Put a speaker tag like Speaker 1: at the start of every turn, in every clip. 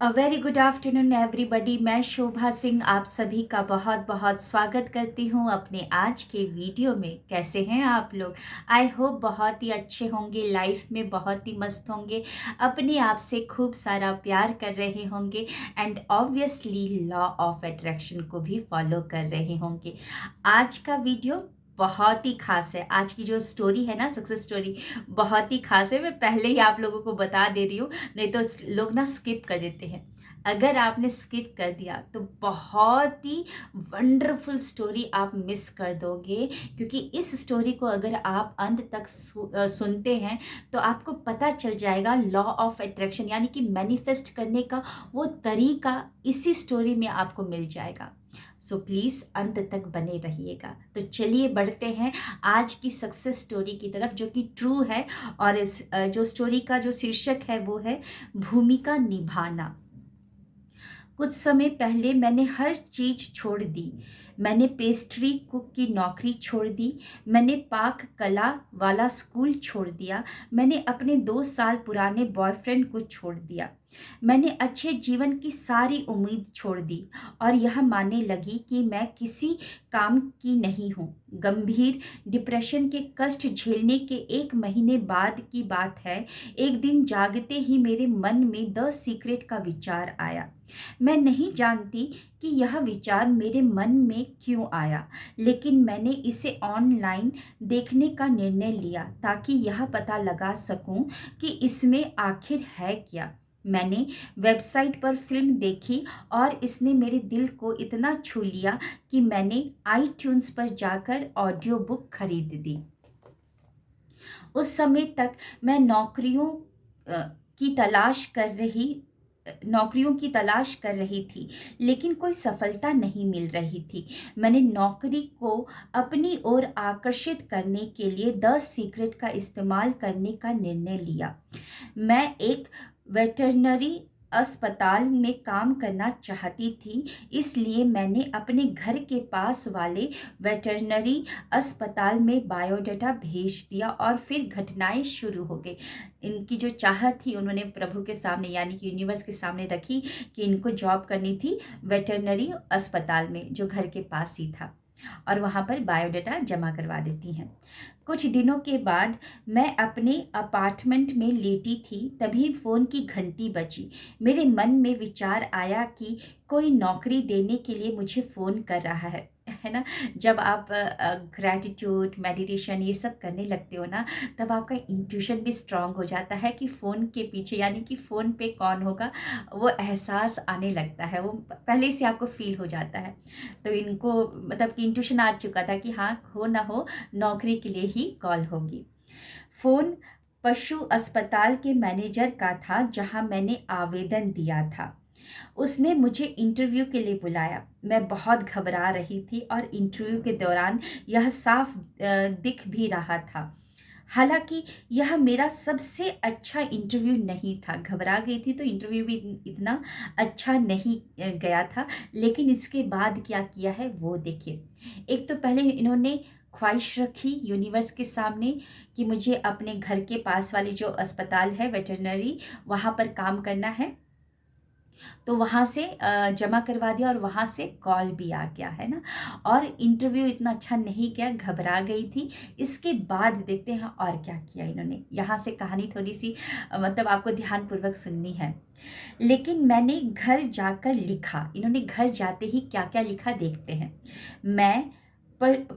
Speaker 1: A very good afternoon everybody. मैं शोभा सिंह आप सभी का बहुत बहुत स्वागत करती हूँ अपने आज के वीडियो में। कैसे हैं आप लोग? आई होप बहुत ही अच्छे होंगे, लाइफ में बहुत ही मस्त होंगे, अपने आप से खूब सारा प्यार कर रहे होंगे and obviously law of attraction को भी फॉलो कर रहे होंगे। आज का वीडियो बहुत ही खास है। आज की जो स्टोरी है ना, सक्सेस स्टोरी, बहुत ही खास है। मैं पहले ही आप लोगों को बता दे रही हूँ, नहीं तो लोग ना स्किप कर देते हैं। अगर आपने स्किप कर दिया तो बहुत ही वंडरफुल स्टोरी आप मिस कर दोगे, क्योंकि इस स्टोरी को अगर आप अंत तक सुनते हैं तो आपको पता चल जाएगा लॉ ऑफ अट्रैक्शन यानी कि मैनिफेस्ट करने का वो तरीका इसी स्टोरी में आपको मिल जाएगा। सो प्लीज़ अंत तक बने रहिएगा। तो चलिए बढ़ते हैं आज की सक्सेस स्टोरी की तरफ, जो कि ट्रू है। और इस जो स्टोरी का जो शीर्षक है वो है भूमिका निभाना। कुछ समय पहले मैंने हर चीज़ छोड़ दी। मैंने पेस्ट्री कुक की नौकरी छोड़ दी। मैंने पाक कला वाला स्कूल छोड़ दिया। मैंने अपने 2 साल पुराने बॉयफ्रेंड को छोड़ दिया। मैंने अच्छे जीवन की सारी उम्मीद छोड़ दी और यह मानने लगी कि मैं किसी काम की नहीं हूँ। गंभीर डिप्रेशन के कष्ट झेलने के 1 महीने बाद की बात है। एक दिन जागते ही मेरे मन में द सीक्रेट का विचार आया। मैं नहीं जानती कि यह विचार मेरे मन में क्यों आया, लेकिन मैंने इसे ऑनलाइन देखने का निर्णय लिया ताकि यह पता लगा सकूं कि इसमें आखिर है क्या। मैंने वेबसाइट पर फिल्म देखी और इसने मेरे दिल को इतना छू लिया कि मैंने आईट्यून्स पर जाकर ऑडियो बुक खरीद दी। उस समय तक मैं की तलाश कर रही नौकरियों की तलाश कर रही थी, लेकिन कोई सफलता नहीं मिल रही थी। मैंने नौकरी को अपनी ओर आकर्षित करने के लिए द सीक्रेट का इस्तेमाल करने का निर्णय लिया। मैं एक वेटरनरी अस्पताल में काम करना चाहती थी, इसलिए मैंने अपने घर के पास वाले वेटरनरी अस्पताल में बायोडाटा भेज दिया और फिर घटनाएं शुरू हो गई। इनकी जो चाहत थी उन्होंने प्रभु के सामने यानी कि यूनिवर्स के सामने रखी कि इनको जॉब करनी थी वेटरनरी अस्पताल में, जो घर के पास ही था, और वहाँ पर बायोडाटा जमा करवा देती हैं। कुछ दिनों के बाद मैं अपने अपार्टमेंट में लेटी थी, तभी फ़ोन की घंटी बजी। मेरे मन में विचार आया कि कोई नौकरी देने के लिए मुझे फ़ोन कर रहा है ना। जब आप ग्रैटिट्यूड मेडिटेशन ये सब करने लगते हो ना, तब आपका इंट्यूशन भी स्ट्रांग हो जाता है कि फ़ोन के पीछे यानी कि फ़ोन पे कौन होगा, वो एहसास आने लगता है, वो पहले से आपको फील हो जाता है। तो इनको मतलब कि इंट्यूशन आ चुका था कि हाँ, हो ना हो नौकरी के लिए ही कॉल होगी। फ़ोन पशु अस्पताल के मैनेजर का था जहां मैंने आवेदन दिया था। उसने मुझे इंटरव्यू के लिए बुलाया। मैं बहुत घबरा रही थी और इंटरव्यू के दौरान यह साफ दिख भी रहा था। हालांकि यह मेरा सबसे अच्छा इंटरव्यू नहीं था। घबरा गई थी तो इंटरव्यू भी इतना अच्छा नहीं गया था। लेकिन इसके बाद क्या किया है वो देखिए। एक तो पहले इन्होंने ख्वाहिश रखी यूनिवर्स के सामने कि मुझे अपने घर के पास वाले जो अस्पताल है वेटरनरी, वहाँ पर काम करना है। तो वहाँ से जमा करवा दिया और वहाँ से कॉल भी आ गया, है ना। और इंटरव्यू इतना अच्छा नहीं गया, घबरा गई थी। इसके बाद देखते हैं और क्या किया इन्होंने। यहाँ से कहानी थोड़ी सी मतलब आपको ध्यानपूर्वक सुननी है। लेकिन मैंने घर जाकर लिखा। इन्होंने घर जाते ही क्या क्या लिखा देखते हैं। मैं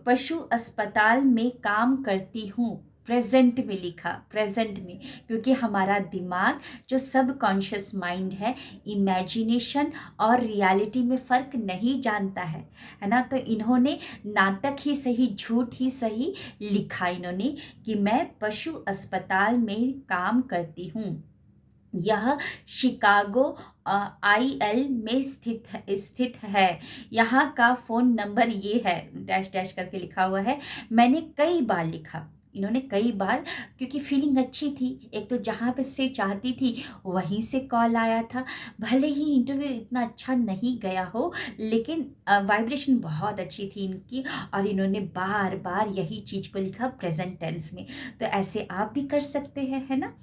Speaker 1: पशु अस्पताल में काम करती हूँ। प्रेजेंट में लिखा, प्रेजेंट में, क्योंकि हमारा दिमाग जो सबकॉन्शियस माइंड है, इमेजिनेशन और रियलिटी में फ़र्क नहीं जानता है ना। तो इन्होंने नाटक ही सही, झूठ ही सही लिखा इन्होंने कि मैं पशु अस्पताल में काम करती हूँ। यह शिकागो IL में स्थित है। यहाँ का फ़ोन नंबर ये है, डैश डैश करके लिखा हुआ है। मैंने कई बार लिखा, इन्होंने कई बार, क्योंकि फीलिंग अच्छी थी, एक तो जहाँ पे से चाहती थी वहीं से कॉल आया था। भले ही इंटरव्यू इतना अच्छा नहीं गया हो, लेकिन वाइब्रेशन बहुत अच्छी थी इनकी, और इन्होंने बार बार यही चीज़ को लिखा प्रेजेंट टेंस में। तो ऐसे आप भी कर सकते हैं, है ना।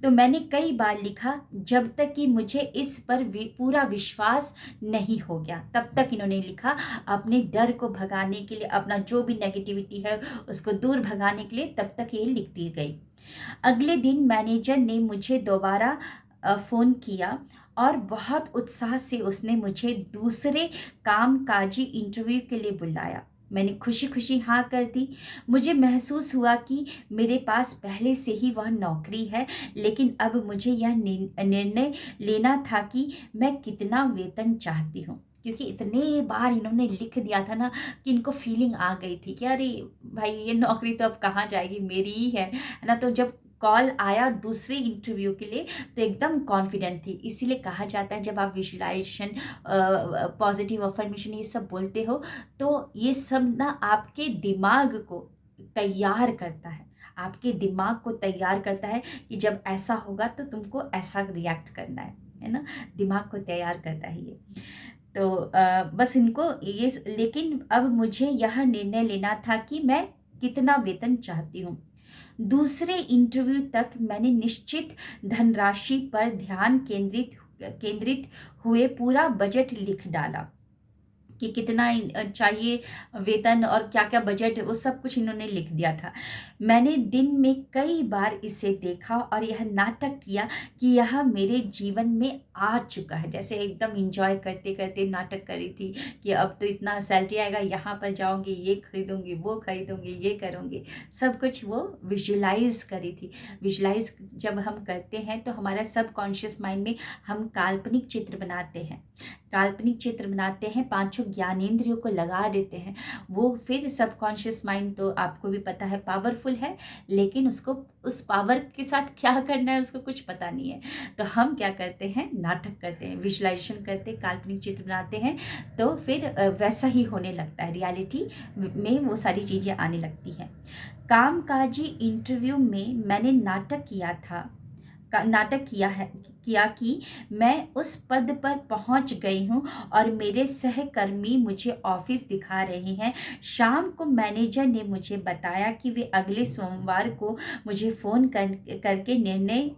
Speaker 1: तो मैंने कई बार लिखा, जब तक कि मुझे इस पर पूरा विश्वास नहीं हो गया, तब तक इन्होंने लिखा। अपने डर को भगाने के लिए, अपना जो भी नेगेटिविटी है उसको दूर भगाने के लिए तब तक ये लिखती गई। अगले दिन मैनेजर ने मुझे दोबारा फ़ोन किया और बहुत उत्साह से उसने मुझे दूसरे कामकाजी इंटरव्यू के लिए बुलाया। मैंने खुशी खुशी हाँ कर दी। मुझे महसूस हुआ कि मेरे पास पहले से ही वह नौकरी है, लेकिन अब मुझे यह निर्णय लेना था कि मैं कितना वेतन चाहती हूँ। क्योंकि इतने बार इन्होंने लिख दिया था ना, कि इनको फीलिंग आ गई थी कि अरे भाई, ये नौकरी तो अब कहाँ जाएगी, मेरी ही है ना। तो जब कॉल आया दूसरे इंटरव्यू के लिए, तो एकदम कॉन्फिडेंट थी। इसीलिए कहा जाता है, जब आप विजुलाइजेशन, पॉजिटिव अफर्मेशन ये सब बोलते हो, तो ये सब ना आपके दिमाग को तैयार करता है, आपके दिमाग को तैयार करता है कि जब ऐसा होगा तो तुमको ऐसा रिएक्ट करना है ना। दिमाग को तैयार करता है ये। तो बस इनको ये, लेकिन अब मुझे यह निर्णय लेना था कि मैं कितना वेतन चाहती हूँ। दूसरे इंटरव्यू तक मैंने निश्चित धनराशि पर ध्यान केंद्रित हुए पूरा बजट लिख डाला कि कितना चाहिए वेतन और क्या क्या बजट, वो सब कुछ इन्होंने लिख दिया था। मैंने दिन में कई बार इसे देखा और यह नाटक किया कि यह मेरे जीवन में आ चुका है। जैसे एकदम इंजॉय करते करते नाटक करी थी कि अब तो इतना सैलरी आएगा, यहाँ पर जाऊँगी, ये खरीदूँगी, वो खरीदूँगी, ये करूँगी, सब कुछ वो विजुलाइज करी थी। विजुलाइज जब हम करते हैं तो हमारा सबकॉन्शियस माइंड में हम काल्पनिक चित्र बनाते हैं, काल्पनिक चित्र बनाते हैं, पांचों ज्ञानेंद्रियों को लगा देते हैं। वो फिर सबकॉन्शियस माइंड तो आपको भी पता है पावरफुल है, लेकिन उसको उस पावर के साथ क्या करना है उसको कुछ पता नहीं है। तो हम क्या करते हैं, नाटक करते हैं, विजुलाइजेशन करते हैं, काल्पनिक चित्र बनाते हैं, तो फिर वैसा ही होने लगता है, रियलिटी में वो सारी चीज़ें आने लगती हैं। कामकाजी इंटरव्यू में मैंने नाटक किया कि मैं उस पद पर पहुंच गई हूं और मेरे सहकर्मी मुझे ऑफिस दिखा रहे हैं। शाम को मैनेजर ने मुझे बताया कि वे अगले सोमवार को मुझे फ़ोन करके निर्णय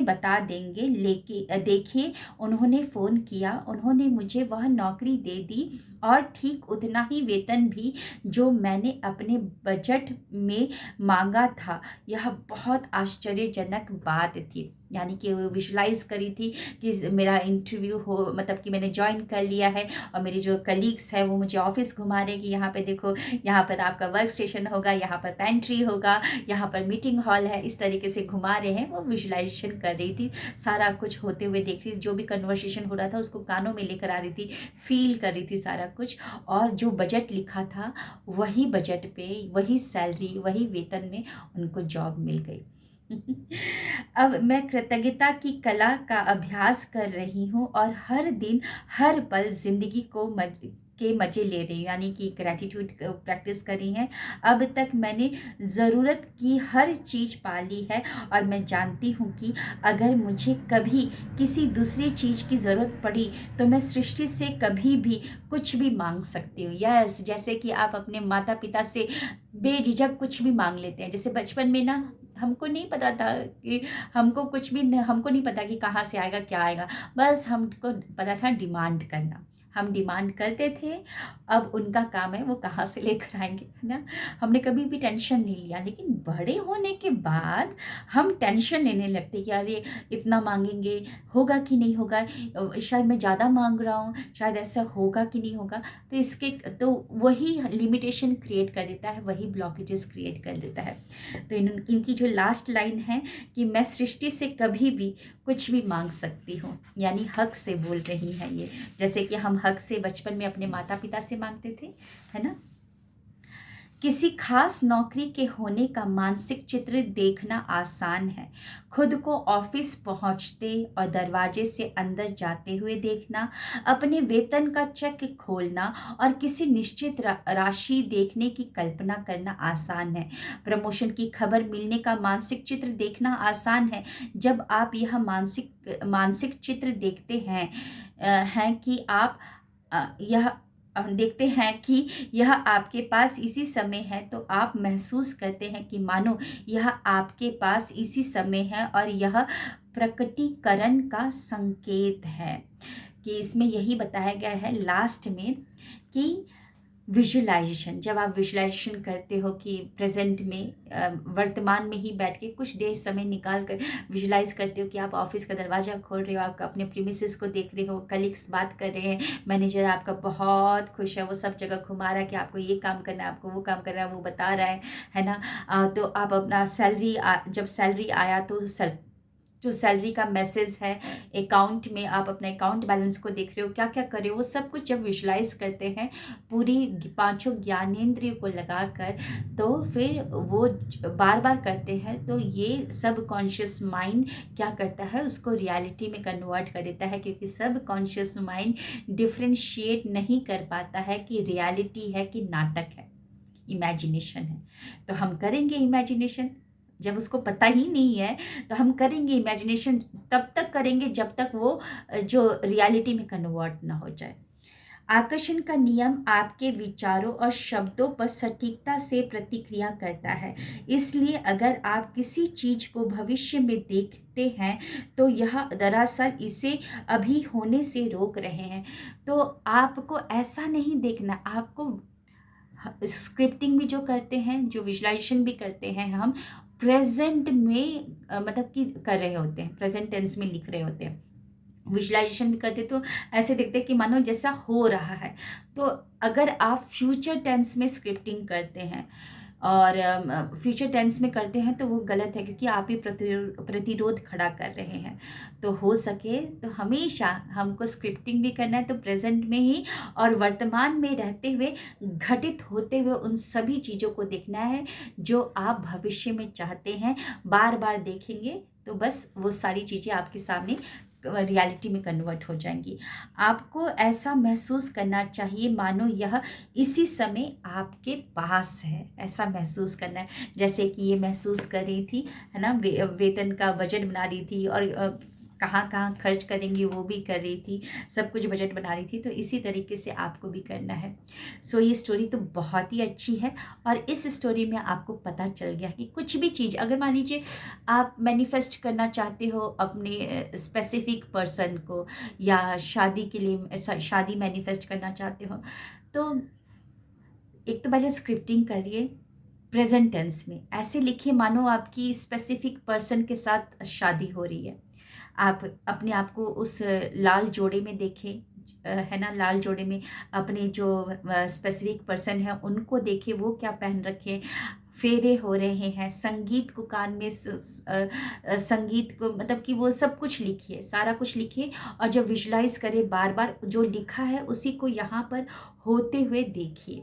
Speaker 1: बता देंगे। लेकिन देखिए, उन्होंने फ़ोन किया, उन्होंने मुझे वह नौकरी दे दी और ठीक उतना ही वेतन भी जो मैंने अपने बजट में मांगा था। यह बहुत आश्चर्यजनक बात थी। यानी कि वो विजुलाइज करी थी कि मेरा इंटरव्यू हो, मतलब कि मैंने ज्वाइन कर लिया है और मेरे जो कलीग्स हैं वो मुझे ऑफिस घुमा रहे हैं कि यहाँ पे देखो, यहाँ पर आपका वर्क स्टेशन होगा, यहाँ पर पेंट्री होगा, यहाँ पर मीटिंग हॉल है, इस तरीके से घुमा रहे हैं। वो विजुलाइजेशन कर रही थी, सारा कुछ होते हुए देख रही थी, जो भी कन्वर्सेशन हो रहा था उसको कानों में लेकर आ रही थी, फील कर रही थी सारा कुछ। और जो बजट लिखा था वही बजट पे, वही सैलरी, वही वेतन में उनको जॉब मिल गई। अब मैं कृतज्ञता की कला का अभ्यास कर रही हूँ और हर दिन हर पल जिंदगी के मज़े ले रही हूँ, यानी कि ग्रैटिट्यूड प्रैक्टिस करी है। अब तक मैंने ज़रूरत की हर चीज़ पाली है और मैं जानती हूँ कि अगर मुझे कभी किसी दूसरी चीज़ की ज़रूरत पड़ी तो मैं सृष्टि से कभी भी कुछ भी मांग सकती हूँ। यस, जैसे कि आप अपने माता पिता से बेझिझक कुछ भी मांग लेते हैं। जैसे बचपन में ना, हमको नहीं पता था कि हमको नहीं पता कि कहाँ से आएगा, क्या आएगा, बस हमको पता था डिमांड करना। हम डिमांड करते थे, अब उनका काम है वो कहाँ से लेकर आएंगे, है ना। हमने कभी भी टेंशन नहीं लिया, लेकिन बड़े होने के बाद हम टेंशन लेने लगते कि अरे इतना मांगेंगे, होगा कि नहीं होगा, शायद मैं ज़्यादा मांग रहा हूँ, शायद ऐसा होगा कि नहीं होगा। तो वही लिमिटेशन क्रिएट कर देता है, वही ब्लॉकेजेस क्रिएट कर देता है। तो इनकी जो लास्ट लाइन है कि मैं सृष्टि से कभी भी कुछ भी मांग सकती हूँ, यानी हक से बोल रही हैं ये, जैसे कि हम हक से बचपन में अपने माता पिता से मांगते थे, है ना। किसी खास नौकरी के होने का मानसिक चित्र देखना आसान है। खुद को ऑफिस पहुंचते और दरवाजे से अंदर जाते हुए देखना, अपने वेतन का चेक खोलना और किसी निश्चित राशि देखने की कल्पना करना आसान है। प्रमोशन की खबर मिलने का मानसिक चित्र देखना आसान है जब आप यह मानसिक चित्र देखते हैं हैं कि आप यह देखते हैं कि यह आपके पास इसी समय है, तो आप महसूस करते हैं कि मानो यह आपके पास इसी समय है और यह प्रकटीकरण का संकेत है। कि इसमें यही बताया गया है लास्ट में कि विजुअलाइजेशन, जब आप विजुअलाइजेशन करते हो कि प्रेजेंट में वर्तमान में ही बैठ के कुछ देर समय निकाल कर विजुअलाइज करते हो कि आप ऑफिस का दरवाज़ा खोल रहे हो, आप अपने प्रीमिसेस को देख रहे हो, कलीग्स बात कर रहे हैं, मैनेजर आपका बहुत खुश है, वो सब जगह घुमा रहा है कि आपको ये काम करना है, आपको वो काम करना है, वो बता रहा है ना। तो आप अपना सैलरी जब सैलरी आया तो जो सैलरी का मैसेज है अकाउंट में, आप अपने अकाउंट बैलेंस को देख रहे हो, क्या क्या कर रहे हो, वो सब कुछ जब विजुलाइज करते हैं पूरी पांचों ज्ञानेंद्रियों को लगाकर, तो फिर वो बार बार करते हैं, तो ये सब कॉन्शियस माइंड क्या करता है, उसको रियलिटी में कन्वर्ट कर देता है। क्योंकि सब कॉन्शियस माइंड डिफ्रेंशिएट नहीं कर पाता है कि रियलिटी है कि नाटक है, इमेजिनेशन है। तो हम करेंगे इमेजिनेशन, जब उसको पता ही नहीं है तो हम करेंगे इमेजिनेशन, तब तक करेंगे जब तक वो जो रियलिटी में कन्वर्ट ना हो जाए। आकर्षण का नियम आपके विचारों और शब्दों पर सटीकता से प्रतिक्रिया करता है। इसलिए अगर आप किसी चीज को भविष्य में देखते हैं तो यह दरअसल इसे अभी होने से रोक रहे हैं। तो आपको ऐसा नहीं देखना, आपको स्क्रिप्टिंग भी जो करते हैं, जो विजुअलाइजेशन भी करते हैं, हम प्रेजेंट में मतलब कि कर रहे होते हैं, प्रेजेंट टेंस में लिख रहे होते हैं। विजुअलाइजेशन भी करते तो ऐसे देखते हैं कि मानो जैसा हो रहा है। तो अगर आप फ्यूचर टेंस में स्क्रिप्टिंग करते हैं और फ्यूचर टेंस में करते हैं तो वो गलत है, क्योंकि आप ही प्रतिरोध खड़ा कर रहे हैं। तो हो सके तो हमेशा हमको स्क्रिप्टिंग भी करना है तो प्रेजेंट में ही और वर्तमान में रहते हुए घटित होते हुए उन सभी चीज़ों को देखना है जो आप भविष्य में चाहते हैं। बार बार देखेंगे तो बस वो सारी चीज़ें आपके सामने रियलिटी में कन्वर्ट हो जाएंगी। आपको ऐसा महसूस करना चाहिए मानो यह इसी समय आपके पास है, ऐसा महसूस करना है। जैसे कि ये महसूस कर रही थी, है ना, वेतन का बजट बना रही थी और कहाँ कहाँ खर्च करेंगी वो भी कर रही थी, सब कुछ बजट बना रही थी। तो इसी तरीके से आपको भी करना है। सो ये स्टोरी तो बहुत ही अच्छी है और इस स्टोरी में आपको पता चल गया कि कुछ भी चीज़, अगर मान लीजिए आप मैनिफेस्ट करना चाहते हो अपने स्पेसिफिक पर्सन को, या शादी के लिए शादी मैनिफेस्ट करना चाहते हो, तो एक तो पहले स्क्रिप्टिंग करिए, प्रेजेंट टेंस में ऐसे लिखिए मानो आपकी स्पेसिफिक पर्सन के साथ शादी हो रही है। आप अपने आप को उस लाल जोड़े में देखें, है ना, लाल जोड़े में अपने जो स्पेसिफिक पर्सन है उनको देखिए, वो क्या पहन रखे, फेरे हो रहे हैं, संगीत को कान में संगीत को, मतलब कि वो सब कुछ लिखिए, सारा कुछ लिखिए और जब विजुलाइज करें बार बार जो लिखा है उसी को यहाँ पर होते हुए देखिए।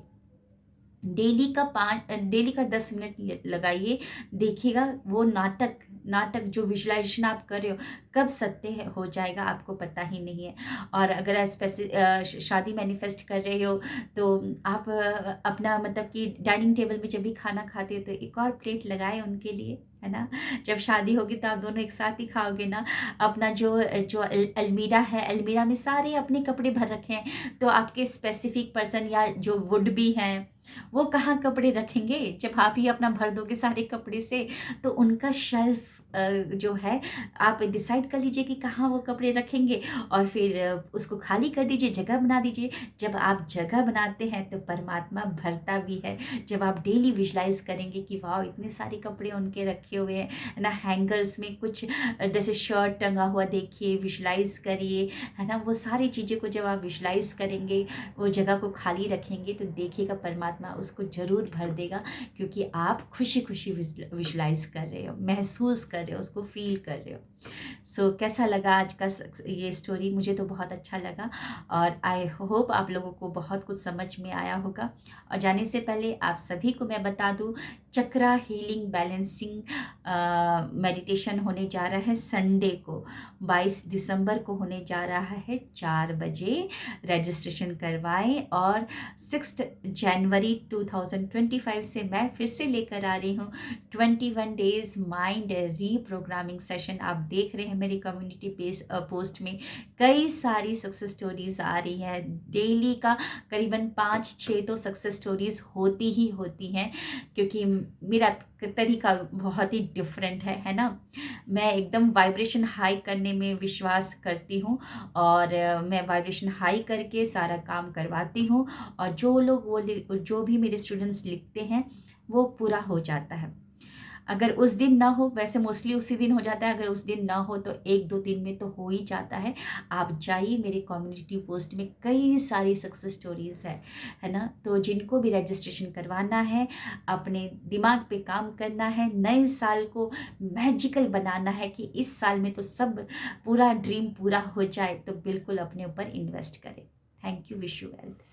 Speaker 1: डेली का 10 मिनट लगाइए, देखिएगा वो नाटक जो विजुअलाइजेशन आप कर रहे हो कब सत्य हो जाएगा आपको पता ही नहीं है। और अगर शादी मैनिफेस्ट कर रहे हो तो आप अपना मतलब कि डाइनिंग टेबल में जब भी खाना खाते हो तो एक और प्लेट लगाए उनके लिए, है ना। जब शादी होगी तो आप दोनों एक साथ ही खाओगे ना। अपना जो जो अलमीरा है, अलमीरा में सारे अपने कपड़े भर रखे हैं, तो आपके स्पेसिफिक पर्सन या जो वुड भी हैं वो कहाँ कपड़े रखेंगे जब आप ही अपना भर दोगे सारे कपड़े से। तो उनका शेल्फ जो है आप डिसाइड कर लीजिए कि कहाँ वो कपड़े रखेंगे और फिर उसको खाली कर दीजिए, जगह बना दीजिए। जब आप जगह बनाते हैं तो परमात्मा भरता भी है। जब आप डेली विजुलाइज करेंगे कि वाह इतने सारे कपड़े उनके रखे हुए हैं ना, हैंगर्स में कुछ जैसे शर्ट टंगा हुआ देखिए, विजुलाइज करिए, है ना। वो सारी चीज़ें को जब आप विजुलाइज करेंगे, वो जगह को खाली रखेंगे तो देखिएगा परमात्मा उसको ज़रूर भर देगा, क्योंकि आप खुशी खुशी विजुलाइज कर रहे हो, महसूस कर रहे हो, उसको फील कर रहे हो। कैसा लगा आज का ये स्टोरी? मुझे तो बहुत अच्छा लगा और आई होप आप लोगों को बहुत कुछ समझ में आया होगा। और जाने से पहले आप सभी को मैं बता दूं, चक्रा हीलिंग बैलेंसिंग मेडिटेशन होने जा रहा है संडे को, 22 दिसंबर को होने जा रहा है 4 बजे। रजिस्ट्रेशन करवाएं। और 6 जनवरी 2025 से मैं फिर से लेकर आ रही हूँ 21 डेज माइंड रीप्रोग्रामिंग सेशन। आप देख रहे हैं मेरी कम्युनिटी पोस्ट में कई सारी सक्सेस स्टोरीज आ रही हैं। डेली का करीबन 5-6 तो सक्सेस स्टोरीज होती ही होती हैं, क्योंकि मेरा तरीका बहुत ही डिफरेंट है ना। मैं एकदम वाइब्रेशन हाई करने में विश्वास करती हूँ और मैं वाइब्रेशन हाई करके सारा काम करवाती हूँ, और जो भी मेरे स्टूडेंट्स लिखते हैं वो पूरा हो जाता है। अगर उस दिन ना हो, वैसे मोस्टली उसी दिन हो जाता है, अगर उस दिन ना हो तो 1-2 दिन में तो हो ही जाता है। आप जाइए, मेरे कम्युनिटी पोस्ट में कई सारी सक्सेस स्टोरीज है ना। तो जिनको भी रजिस्ट्रेशन करवाना है, अपने दिमाग पे काम करना है, नए साल को मैजिकल बनाना है कि इस साल में तो सब पूरा ड्रीम पूरा हो जाए, तो बिल्कुल अपने ऊपर इन्वेस्ट करें। Thank you. Wish you wealth.